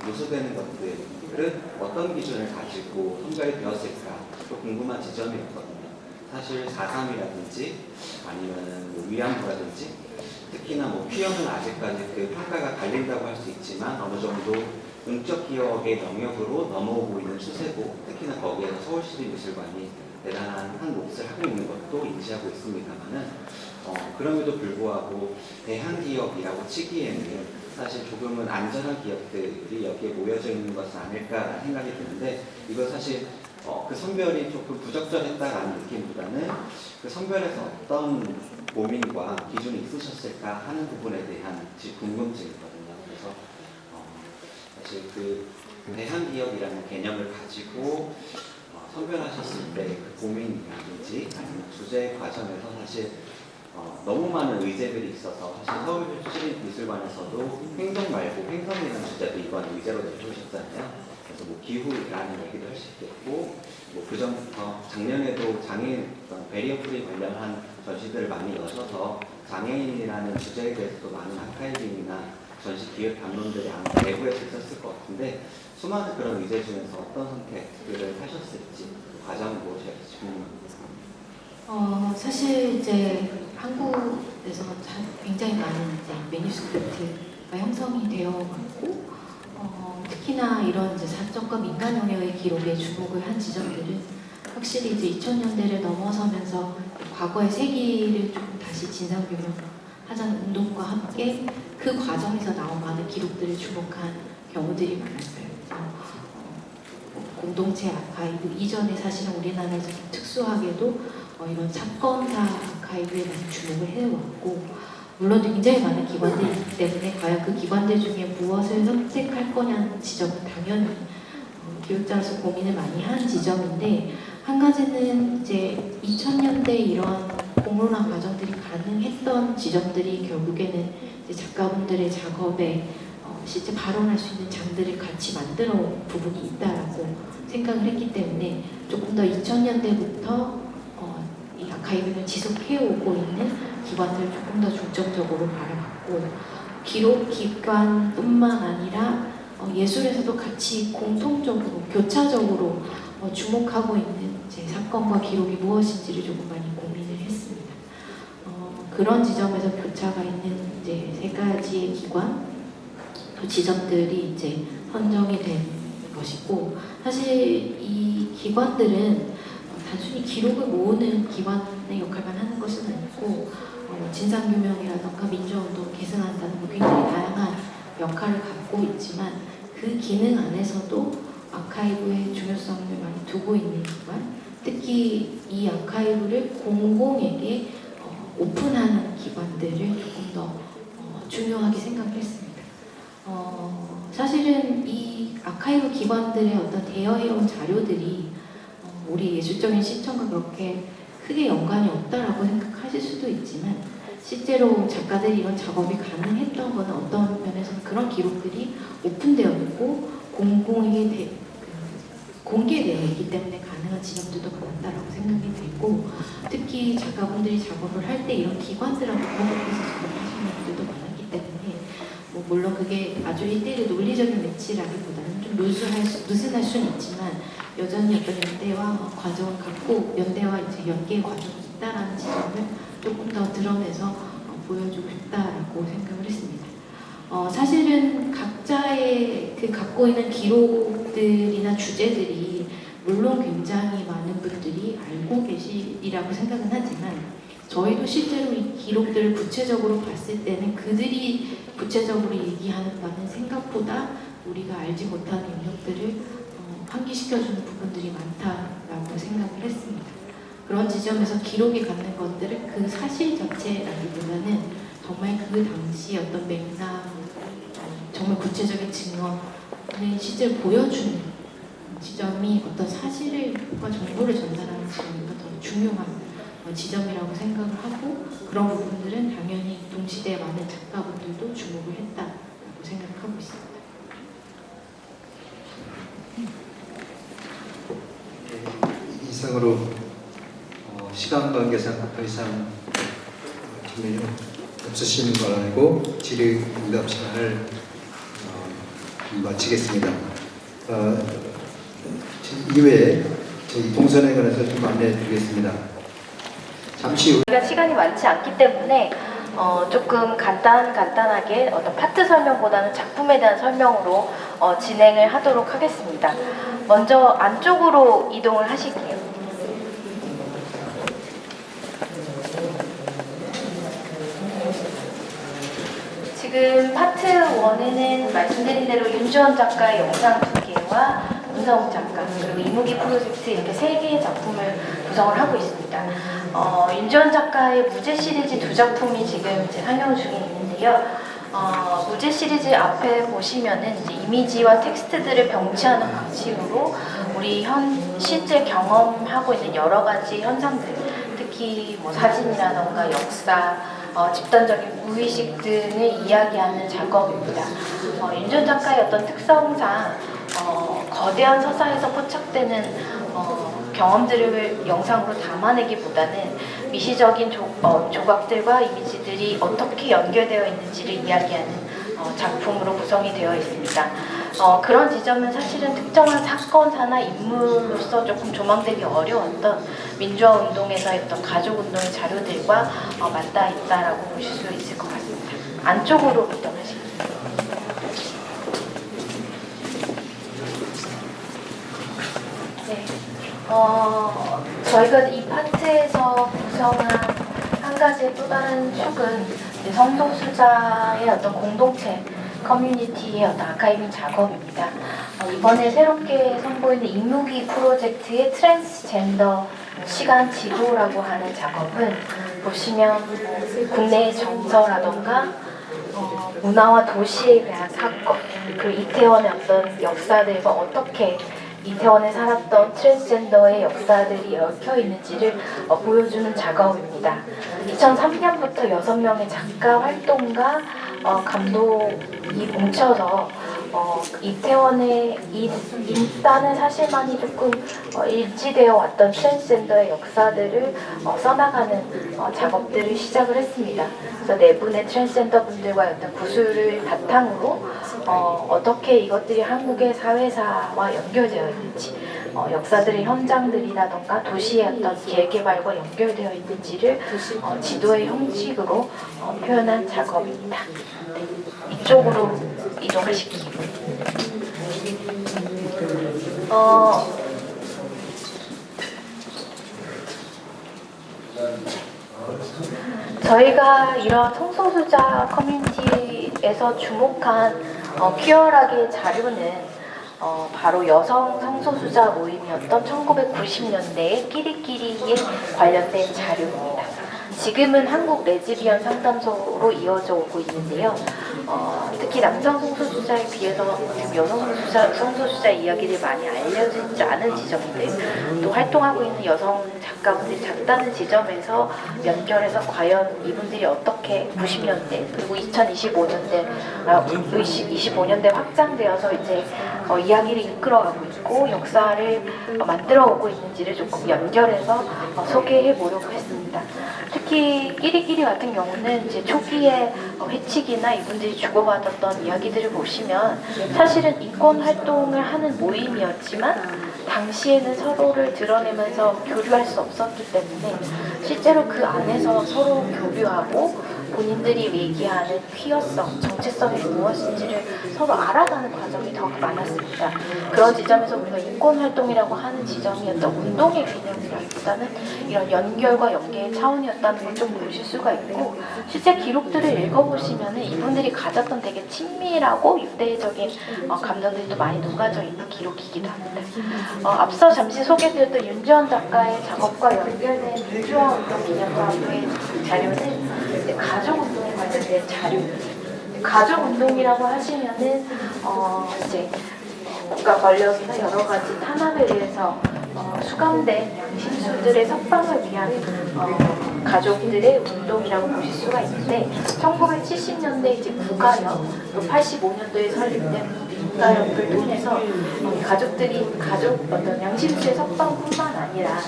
Speaker 7: 누수되는 것들은 어떤 기준을 가지고 선별이 되었을까 또 궁금한 지점이었거든요. 사실 4.3이라든지 아니면 뭐 위안부라든지 특히나 뭐 피어는 아직까지 그 평가가 갈린다고 할 수 있지만 어느 정도 음적 기억의 영역으로 넘어오고 있는 추세고 특히나 거기에서 서울시립미술관이 대단한 한 몫을 하고 있는 것도 인지하고 있습니다만은 그럼에도 불구하고 대한기업이라고 치기에는 사실 조금은 안전한 기업들이 여기에 모여져 있는 것은 아닐까라는 생각이 드는데 이거 사실 그 선별이 조금 부적절했다라는 느낌보다는 그 선별에서 어떤 고민과 기준이 있으셨을까 하는 부분에 대한 궁금증이거든요. 그래서 사실 그 대한기업이라는 개념을 가지고 선별하셨을 때 그 고민이라든지 아니면 주제 과정에서 사실 너무 많은 의제들이 있어서 사실 서울시립미술관에서도 행동 말고 행성이라는 주제도 이번 의제로 내주셨잖아요. 그래서 뭐 기후라는 얘기도 할 수 있겠고 뭐 그전부터 작년에도 장애인 베리어 프리 관련한 전시들을 많이 여셔서 장애인이라는 주제에 대해서도 많은 아카이빙이나 전시 기획 담론들이 아마 내부에 있었을 것 같은데 수많은 그런 의제 중에서 어떤 선택들을 하셨을지 과정이 무엇이었을지 궁금합니다.
Speaker 4: 사실 이제 한국에서 굉장히 많은 이제 매니스크립트가 형성이 되어 왔고, 특히나 이런 이제 사적과 민간 영역의 기록에 주목을 한 지점들은 확실히 이제 2000년대를 넘어서면서 과거의 세기를 조금 다시 진상규명하자는 운동과 함께 그 과정에서 나온 많은 기록들을 주목한 경우들이 많았어요. 그래서 공동체 아카이브 이전에 사실은 우리나라에서 좀 특수하게도 이런 사건사 아카이브에 많이 주목을 해왔고, 물론 굉장히 많은 기관들이 있기 때문에 과연 그 기관들 중에 무엇을 선택할 거냐는 지점은 당연히 교육자로서 고민을 많이 한 지점인데, 한 가지는 이제 2000년대 이러한 공론화 과정들이 가능했던 지점들이 결국에는 이제 작가분들의 작업에 실제 발언할 수 있는 장들을 같이 만들어 온 부분이 있다라고 생각을 했기 때문에 조금 더 2000년대부터 이 아카이브를 지속해오고 있는 기관들을 조금 더 중점적으로 바라봤고, 기록 기관뿐만 아니라 예술에서도 같이 공통적으로 교차적으로 주목하고 있는 제 사건과 기록이 무엇인지를 조금 많이 고민을 했습니다. 그런 지점에서 교차가 있는 이제 3가지의 기관 또 지점들이 이제 선정이 된 것이고, 사실 이 기관들은 단순히 기록을 모으는 기관의 역할만 하는 것은 아니고 진상규명이라던가 민주운동 계승한다는 굉장히 다양한 역할을 갖고 있지만, 그 기능 안에서도 아카이브의 중요성을 많이 두고 있는 기관, 특히 이 아카이브를 공공에게 오픈하는 기관들을 조금 더 중요하게 생각을 했습니다. 사실은 이 아카이브 기관들의 어떤 대여해온 자료들이 우리 예술적인 실천과 그렇게 크게 연관이 없다라고 생각하실 수도 있지만, 실제로 작가들이 이런 작업이 가능했던 것은 어떤 면에서는 그런 기록들이 오픈되어 있고 공공에게 공개되어 있기 때문에 가능한 지점들도 많았다라고 생각이 되고, 특히 작가분들이 작업을 할 때 이런 기관들하고 협업해서 작업하시는 분들도 많았기 때문에 물론 그게 아주 1대1의 논리적인 매치라기보다는 좀 느슨할 수는 있지만 여전히 어떤 연대와 과정을 갖고 연대와 이제 연계의 과정이 있다라는 지점을 조금 더 드러내서 보여주고 싶다라고 생각을 했습니다. 사실은 각자의 그 갖고 있는 기록들이나 주제들이 물론 굉장히 많은 분들이 알고 계시리라고 생각은 하지만, 저희도 실제로 이 기록들을 구체적으로 봤을 때는 그들이 구체적으로 얘기하는 바는 생각보다 우리가 알지 못하는 영역들을 환기시켜주는 부분들이 많다라고 생각을 했습니다. 그런 지점에서 기록이 갖는 것들을 그 사실 자체라기보다는 정말 그 당시 어떤 맥락, 정말 구체적인 증언을 실제로 보여주는 지점이 어떤 사실과 정보를 전달하는 지점이 더 중요한 지점이라고 생각을 하고, 그런 부분들은 당연히 동시대에 많은 작가분들도 주목을 했다라고 생각하고 있습니다.
Speaker 1: 이상으로 시간 관계상 더 이상 질문이 없으신 걸 알고 질의응답 시간을 마치겠습니다. 이외에 저희 동선에 관해서 좀 안내해 드리겠습니다. 잠시 후
Speaker 8: 우리가 시간이 많지 않기 때문에 조금 간단하게 어떤 파트 설명보다는 작품에 대한 설명으로 진행을 하도록 하겠습니다. 먼저 안쪽으로 이동을 하실게요. 지금 파트 1에는 말씀드린 대로 윤주원 작가의 영상 2개와 문성욱 작가 그리고 이무기 프로젝트 이렇게 3개의 작품을 구성을 하고 있습니다. 윤주원 작가의 무제 시리즈 2작품이 지금 이제 상영 중에 있는데요. 무제 시리즈 앞에 보시면은 이제 이미지와 텍스트들을 병치하는 방식으로 우리 실제 경험하고 있는 여러 가지 현상들, 특히 뭐 사진이라던가 역사, 집단적인 무의식 등을 이야기하는 작업입니다. 윤주원 작가의 어떤 특성상 거대한 서사에서 포착되는 경험들을 영상으로 담아내기보다는 미시적인 조각들과 이미지들이 어떻게 연결되어 있는지를 이야기하는 작품으로 구성이 되어 있습니다. 그런 지점은 사실은 특정한 사건사나 인물로서 조금 조망되기 어려웠던 민주화 운동에서의 어떤 가족 운동의 자료들과 맞닿아 있다라고 보실 수 있을 것 같습니다. 안쪽으로 이동하시겠습니다. 네. 저희가 이 파트에서 구성한 한 가지 또 다른 축은 성소수자의 어떤 공동체, 커뮤니티의 어떤 아카이빙 작업입니다. 이번에 새롭게 선보이는 인무기 프로젝트의 트랜스젠더 시간 지도라고 하는 작업은 보시면 국내의 정서라던가 문화와 도시에 대한 사건, 그리고 이태원의 어떤 역사들과 어떻게 이태원에 살았던 트랜스젠더의 역사들이 얽혀 있는지를 보여주는 작업입니다. 2003년부터 6명의 작가 활동가 감독이 뭉쳐서 이태원에 있다는 사실만이 조금 일치되어 왔던 트랜스젠더의 역사들을 써나가는 작업들을 시작을 했습니다. 그래서 네 분의 트랜스젠더 분들과의 어떤 구술을 바탕으로 어떻게 이것들이 한국의 사회사와 연결되어 있는지, 역사들의 현장들이라던가 도시의 어떤 재개발과 연결되어 있는지를 지도의 형식으로 표현한 작업입니다. 네, 이쪽으로 이동하실게요. 저희가 이런 성소수자 커뮤니티에서 주목한 퀴어락의 자료는 바로 여성 성소수자 모임이었던 1990년대의 끼리끼리에 관련된 자료입니다. 지금은 한국 레즈비언 상담소로 이어져 오고 있는데요. 특히 남성 성소수자에 비해서 지금 여성 성소수자 이야기들이 많이 알려지지 않은 지점들, 또 활동하고 있는 여성 작가분들이 작다는 지점에서 연결해서 과연 이분들이 어떻게 90년대 그리고 2025년대 확장되어서 이제 이야기를 이끌어가고 있고 역사를 만들어 오고 있는지를 조금 연결해서 소개해 보려고 했습니다. 특히 끼리끼리 같은 경우는 이제 초기에 회칙이나 이분들이 주고받았던 이야기들을 보시면 사실은 인권 활동을 하는 모임이었지만 당시에는 서로를 드러내면서 교류할 수 없었기 때문에 실제로 그 안에서 서로 교류하고 본인들이 얘기하는 퀴어성, 정체성이 무엇인지를 서로 알아가는 과정이 더 많았습니다. 그런 지점에서 우리가 인권활동이라고 하는 지점이 어떤 운동의 개념이라기보다는 이런 연결과 연계의 차원이었다는 걸 좀 보실 수가 있고, 실제 기록들을 읽어보시면 이분들이 가졌던 되게 친밀하고 유대적인 감정들도 많이 녹아져 있는 기록이기도 합니다. 앞서 잠시 소개드렸던 윤지원 작가의 작업과 연결된 민주화 운동 기념사업의 자료는 이제 가족운동에 관련된 자료입니다. 가족운동이라고 하시면은 이제 국가 권력이나 여러 가지 탄압에 의해서 수감된 신수들의 석방을 위한 가족들의 운동이라고 보실 수가 있는데, 1970년대 이제 국가역, 또 85년도에 설립된 국가역을 통해서 가족들이 어떤 양심수의 석방뿐만 아니라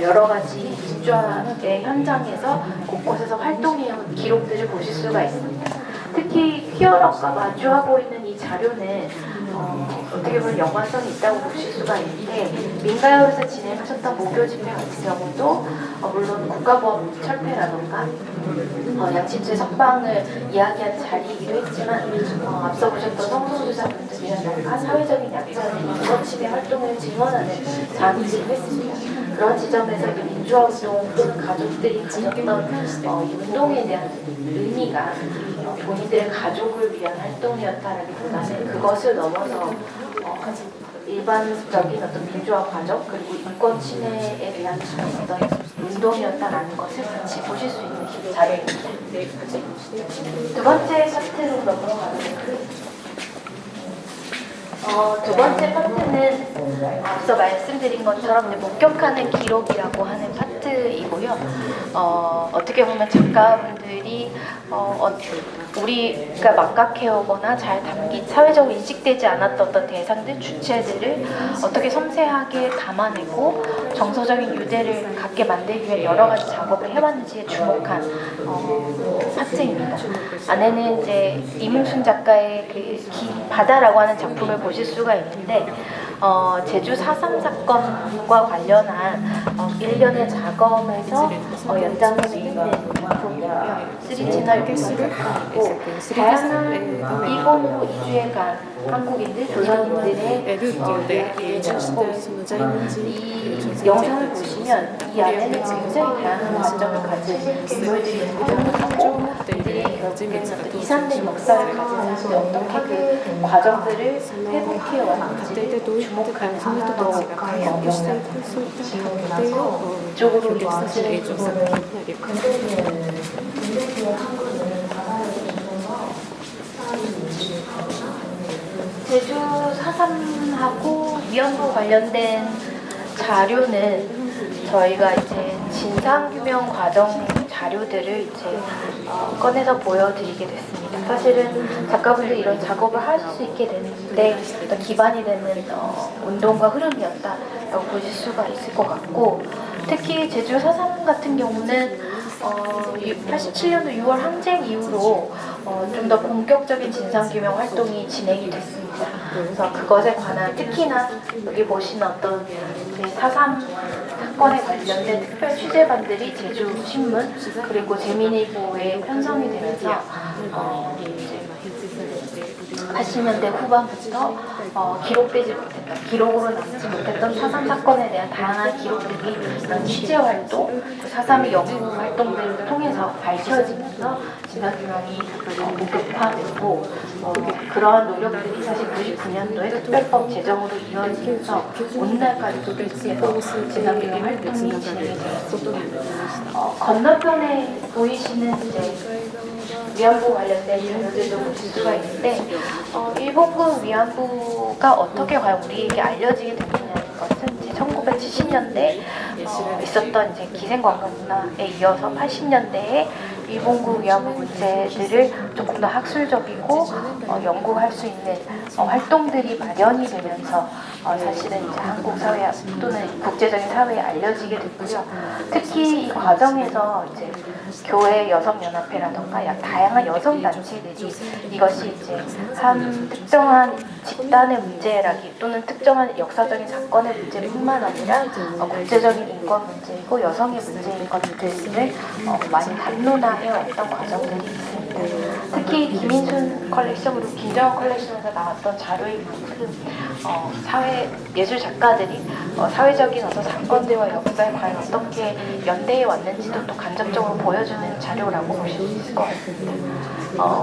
Speaker 8: 여러 가지 민주화의 현장에서 곳곳에서 활동해온 기록들을 보실 수가 있습니다. 특히 퀴어락과 마주하고 있는 이 자료는 어떻게 보면 연관성이 있다고 보실 수가 있는데, 민가요에서 진행하셨던 목요 집회 같은 경우도 물론 국가보험 철폐라던가 양심수의 석방을 이야기한 자리이기도 했지만 앞서 보셨던 성소수자분들이라던가 사회적인 약자의 인권 침해 활동을 증언하는 자리이기도 했습니다. 그런 지점에서 민주화 운동 또는 가족들이 가졌던 이 운동에 대한 의미가 본인들의 가족을 위한 활동이었다라기보다는 그것을 넘어서 일반적인 어떤 민주화 과정 그리고 인권 침해에 대한 어떤 운동이었다라는 것을 같이 보실 수 있는 자료입니다. 두 번째 파트로 넘어가겠습니다. 두 번째 파트는 앞서 말씀드린 것처럼 목격하는 기록이라고 하는 파트이고요. 어떻게 보면 작가분들이 대상들이 우리가 막각해오거나 잘 사회적으로 인식되지 않았던 어떤 대상들, 주체들을 어떻게 섬세하게 담아내고 정서적인 유대를 갖게 만들기 위해 여러 가지 작업을 해왔는지에 주목한 파트입니다. 안에는 이제 이문순 작가의 그 바다라고 하는 작품을 보실 수가 있는데 제주 4.3 사건과 관련한 일련의 작업에서 연장선에 있는 작품이고요. 3채널 교수를 하고 다양한 이공으로 이주해 간 한국인들, 조선인들의 이야기를 하고 있습니다. 이 영상을 보시면 이 안에는 굉장히 다양한 관점을 가진 인물들이 등장을 하고 이들이 결국에는 2, 3대 역사를 가지면서 어떻게 그 과정들을 회복해 왔는지 주목하는 이쪽으로 역사를 부분을 제주 4.3하고 위안부 관련된 자료는 저희가 이제 진상규명 과정 자료들을 이제 꺼내서 보여드리게 됐습니다. 사실은 작가분들이 이런 작업을 하실 수 있게 됐는데 어떤 기반이 되는 운동과 흐름이었다라고 보실 수가 있을 것 같고, 특히 제주 4.3 같은 경우는 87년도 6월 항쟁 이후로 좀 더 본격적인 진상규명 활동이 진행이 됐습니다. 그래서 그것에 관한 특히나 여기 보시는 어떤 4.3 사건에 관련된 특별 취재반들이 제주신문 그리고 재민일보에 편성이 되면서 80년대 후반부터 기록되지 못했던, 기록으로 남지 못했던 4.3 사건에 대한 다양한 기록들이 이런 취재활동, 4.3 연구 활동들을 통해서 밝혀지면서 진상규명이 본격화되고 그러한 노력들이 사실 99년도에 특별법 제정으로 이어지면서 오늘날까지도 계속해서 진상규명 활동이 진행이 되었습니다. 건너편에 보이시는 이제 위안부 관련된 자료들도 보실 수가 있는데 일본군 위안부가 어떻게 과연 우리에게 알려지게 됐느냐는 것은 이제 1970년대 있었던 이제 기생관광 문화에 이어서 80년대에 일본군 위안부 문제들을 조금 더 학술적이고 연구할 수 있는 활동들이 마련이 되면서 사실은 이제 한국 사회 또는 국제적인 사회에 알려지게 됐고요. 특히 이 과정에서 이제 교회 여성연합회라던가 다양한 여성 단체들이 이것이 이제 한 특정한 집단의 문제라기 또는 특정한 역사적인 사건의 문제뿐만 아니라 국제적인 인권 문제이고 여성의 문제인 것들을 많이 담론화해 왔던 과정들이 있습니다. 특히 김인순 컬렉션 그리고 김정은 컬렉션에서 나왔던 자료의 만큼 사회 예술 작가들이 사회적인 어떤 사건들과 역사에 과연 어떻게 연대해 왔는지도 또 간접적으로 보여주는 자료라고 보실 수 있을 것 같습니다.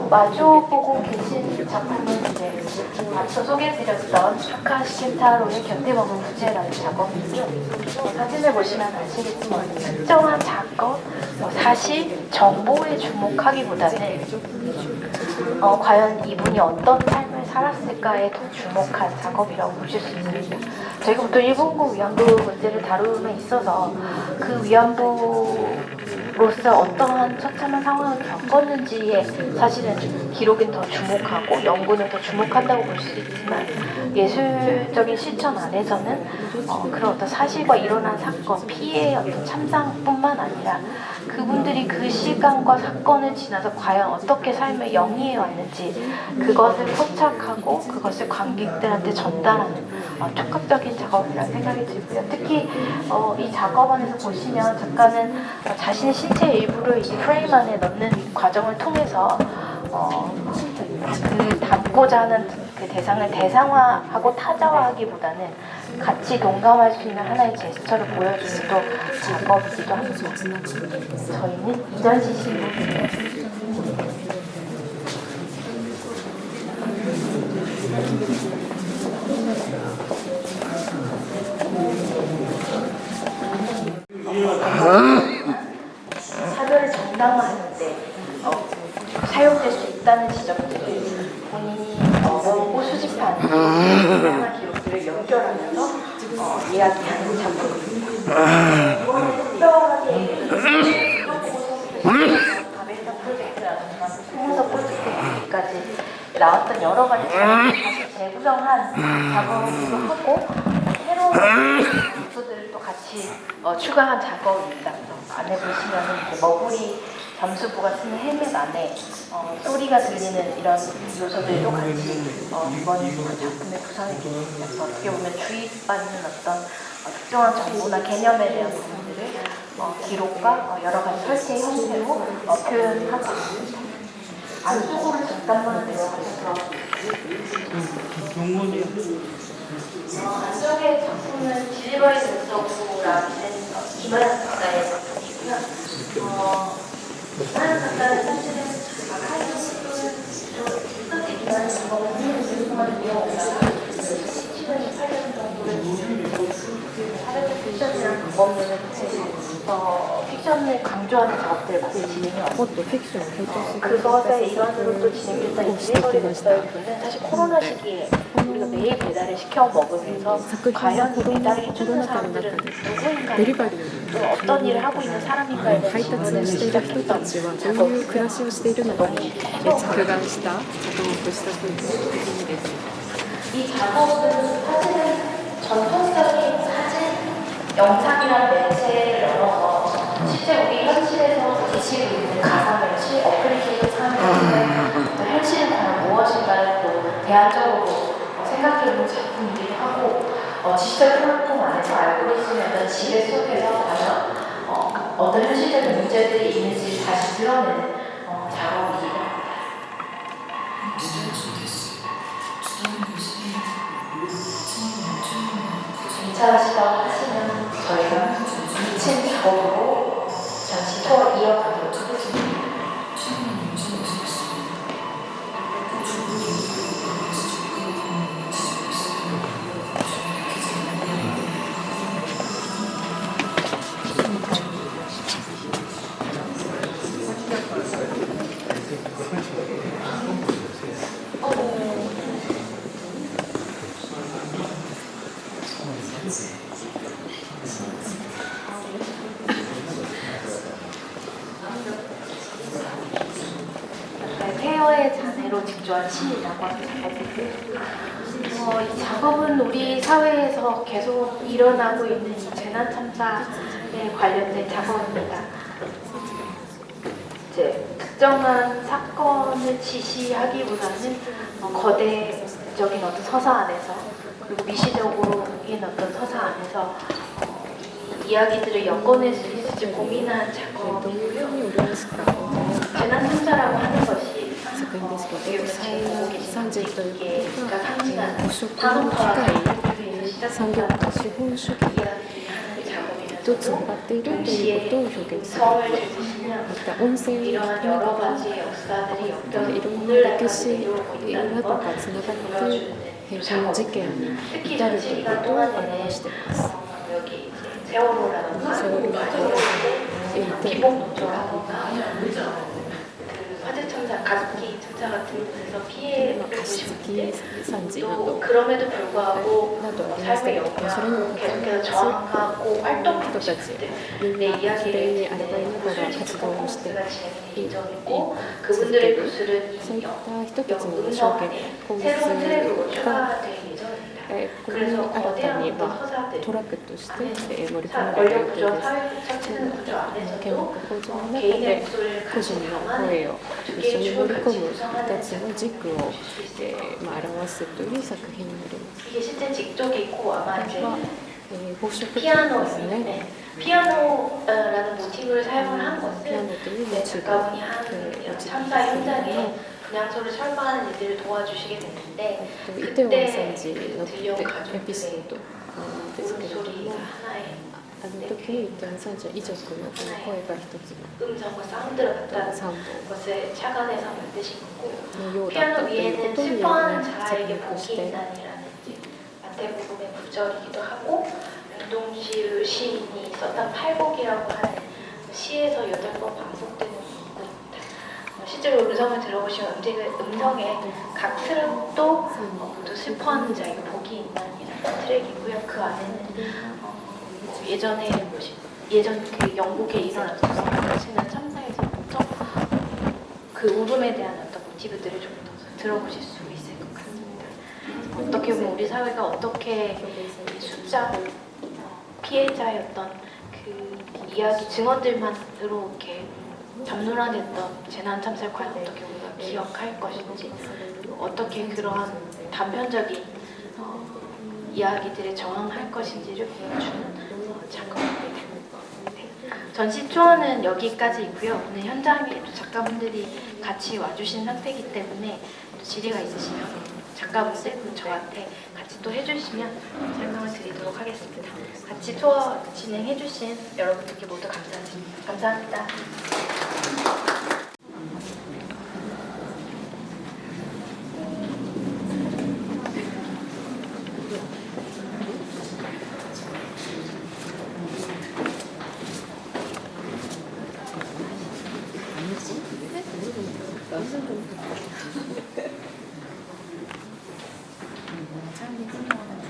Speaker 8: 마주보고 계신 작품은 이제 앞서 소개해드렸던 샤카 시켄타로의 곁에 머문 부재라는 작업이죠. 사진을 보시면 아시겠지만 특정한 사건, 사실, 정보에 주목하기보다는 과연 이분이 어떤 삶을 살았을까에 더 주목한 작업이라고 보실 수 있습니다. 저희가 보통 일본군 위안부 문제를 다루는 있어서 그 위안부로서 어떠한 처참한 상황을 겪었는지에 사실은 기록은 더 주목하고 연구는 더 주목한다고 볼 수 있지만 예술적인 실천 안에서는 그런 어떤 사실과 일어난 사건, 피해의 어떤 참상뿐만 아니라 그분들이 그 시간과 사건을 지나서 과연 어떻게 삶을 영위해 왔는지 그것을 포착하고 그것을 관객들한테 전달하는 촉각적인 작업이라는 생각이 들고요. 특히 이 작업 안에서 보시면 작가는 자신의 신체 일부를 이 프레임 안에 넣는 과정을 통해서 그 담고자 하는 그 대상을 대상화하고 타자화하기보다는 같이 동감할 수 있는 하나의 제스처를 보여주는 또 작업이기도 합니다. 저희는 이전시 신부입니다. 사별을 정당화하는데 사용될 수 있다는 지점들을 본인이 보고 수집한 다양한 기록들을 연결하면서 이야기하는 작품입니다. 이번에 특별하게 가벨타 프로젝트 나왔던 여러 가지 작업을 다시 재구성한 작업이기도 하고 새로운 요소들을 또 같이 추가한 작업입니다. 안에 보시면은 이렇게 머구리 점수부가 쓰는 헬멧 안에 소리가 들리는 이런 요소들도 같이 이번 작품에 구성이 되어 있습니다. 그래서 어떻게 보면 주입받는 어떤 특정한 정보나 개념에 대한 부분들을 기록과 여러 가지 설계의 형태로 표현하고 있습니다. 안쪽으로 잠깐만 내려가셔서 안쪽의 작품은 딜리버리 등서구라는 김하연 작가의 작품이고요. 김하연 작가는 사실은 아카이브는 좀 김하연 작가는 공부만 이어오다가 2018년 정도를 사례적 픽션이랑 방법론을 픽션을 강조하는 작업들을 많이 진행해 왔습니다. 그것의 일환으로 또 진행됐던 이 딜리버리 등서구는 사실 코로나 시기에 우리가 매일 배달을 시켜 먹으면서 과연 이 배달을 해주는 사람들은 누구인가 또 어떤 일을 하고 있는 사람인가에 대한 질문을 시작했던 작업이고요. 이 작업은 사실은 전통적인 사진, 영상이라는 매체를 넘어서 실제 우리 현실에서 부딪히고 있는 가상현실, 어플리케이션 사람들의 현실은 과연 무엇인가를 또 대안적으로 생각해보는 작품이기도 하고 디지털 플랫폼 안에서 알고리즘의 어떤 지배 속에서 과연 어떤 현실적인 문제들이 있는지 다시 드러내는 작업입니다. 괜찮으시다고 하시면 저희가 2층 작업으로 잠시 토론 이어가도록 하겠습니다. 폐허의 잔해로 직조한 시이라고 하는 작업이고요. 이 작업은 우리 사회에서 계속 일어나고 있는 이 재난 참사에 관련된 작업입니다. 이제 특정한 사건을 지시하기보다는 거대적인 어떤 서사 안에서 그리고 미시적으로인 어떤 서사 안에서 이 이야기들을 엮어낼 수 있을지 고민한 작업이고요. 재난 참사라고 하는 것이 어떻게 보면 제국이가 상징하는 산업화와 대립에서 시작한 이야기들이 하는 작업이면서도 동시에 성을 제시하는 이러한 여러 가지의 역사들이 오늘날까지 이루어지고 있다는 것 보여주는 작업입니다. 특히 전시 기간 동안에는 여기 세월호라든가 기본 노조라든가 화재 참사, 가습기 참사 같은 곳에서 피해를 보시는데 또 그럼에도 불구하고 삶의 영광, 계속해서 저항하고 활동하고 싶은 내 이야기를 듣는 소설집과 콘서트가 진행될 예정이고 그분들의 구슬은 음성에 새로운 트랙으로 추가될 예정입니다. 그래서 거대한 어떤 서사들 안에 권력 구조, 사회 자체는 구조 안에서도 개인의 목소리를 가진 강한 두 개의 추를 같이 구성하는 작품을 이게 실제 직접이고 아마 이제 피아노인데 피아노라는 모티브를 사용을 한 것은 작가분이 한 이런 참사 현장에 분향소를 철거하는 일들을 도와주시게 됐는데 그때 들려온 가족들의 울음소리가 하나의 음성과 사운드를 갖다는 것을 착안해서 만드신 거고 피아노 위에는 슬퍼하는 자아에게 복이 있나니라는 마태복음의 구절이기도 하고 윤동주 시인이 썼던 팔곡이라고 하는 시에서 8번 반복되는 문구입니다. 실제로 음성을 들어보시면 음성의 각 트랙도 또 슬퍼하는 자에게 복이 있나니라는 트랙이고요. 그 안에는 예전 그 영국에 일어났던 지난 참사에서부터 그 울음에 대한 어떤 모티브들을 좀 더 들어보실 수 있습니다. 어떻게 보면 우리 사회가 어떻게 이 숫자 피해자였던 그 이야기 증언들만으로 이렇게 잡눌러냈던 재난 참사를 과연 어떻게 우리가 기억할 것인지, 어떻게 그러한 단편적인 이야기들에 저항할 것인지를 보여주는 작업입니다. 전시 투어는 여기까지이고요. 오늘 현장에 또 작가분들이 같이 와주신 상태이기 때문에 또 질의가 있으시면 작가분들 저한테 같이 또 해주시면 설명을 드리도록 하겠습니다. 같이 투어 진행해주신 여러분들께 모두 감사드립니다. 감사합니다.
Speaker 4: 사람들이 생각하는